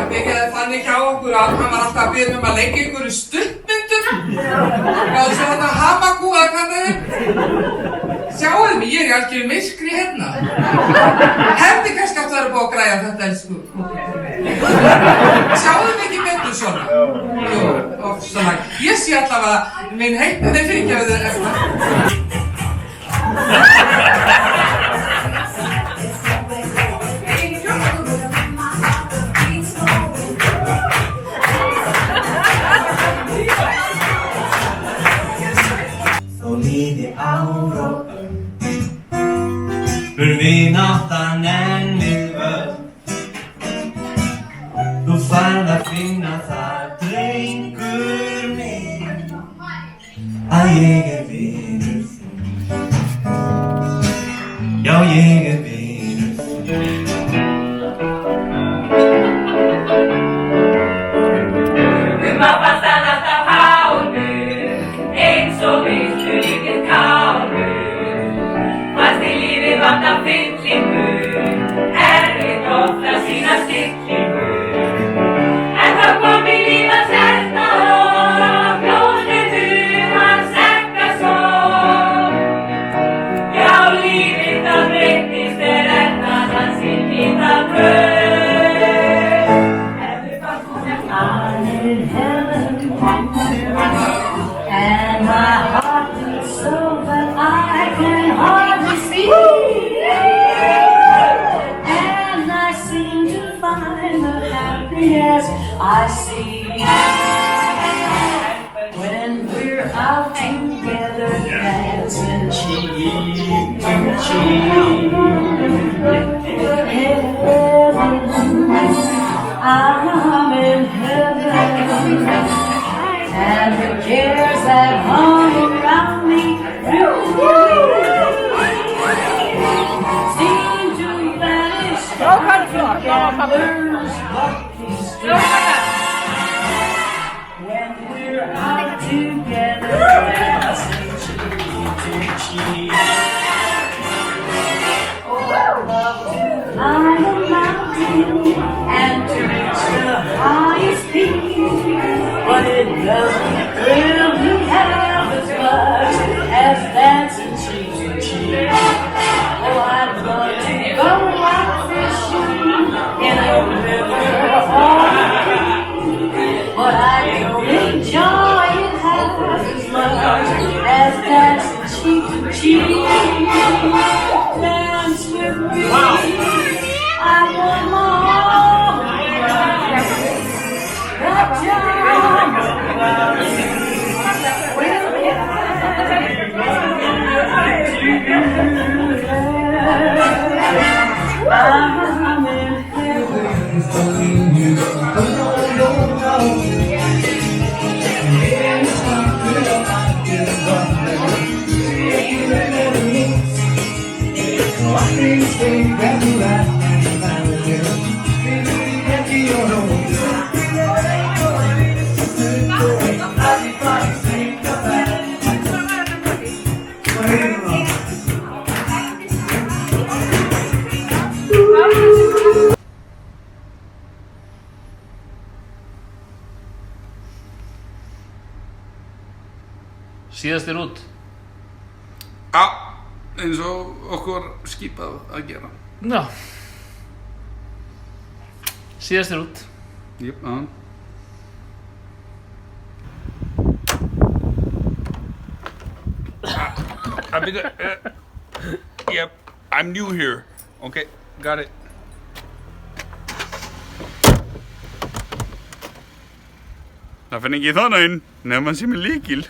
Þannig hjá okkur að hann var alltaf að biðja um að leika ykkur í stuttmyndum. Og svo þetta Hamaku að hvað það er. Sjáuðu mig, ég er í algjöru myrkri hérna. Hefði kannski átt að vera búið að græja þetta elsku. Sjáuðu mig ekki betur svona? Jú, svona. Ég sé allavega minn heitt, þeir fyrirgefðu þér eftir. Vináttan en við völd. Þú færð að finna það, drengur minn, að ég er vinur þinn. Já, ég er vinur þinn. Mamma stann alltaf hálfur, eins og viltu líkið kálfur. Fannst í lífið vantar fyllingu, erfitt oft að sýna stillingu. En þá kom í líf að snerta og blóðinu hans ekka svo. Já, lífið það breytist endan hans inn í það brauð. I'm in heaven, and my heart beats so that I can hardly speak. And I seem to find the happiness I see when we're out together dancing cheek to cheek. I'm in heaven, and the cares that hung around me seem to vanish. Remembers what we stood when we're out together dancing cheek to cheek. Oh, love to climb a mountain and to reach the highest peak, but it doesn't thrill me half as much as dancing cheek to cheek. Oh, I'd love to go out fishing in a river or a creek, but I don't enjoy it half as much as dancing cheek to cheek. Dance with me. I want more. Síðastir út. Já, eins og okkur skipað að gera. Já. Síðastir út. Jöp, Yep, I'm new here. Okay, got it. Það finn ekki þannig inn, nefn hann sem er lykil.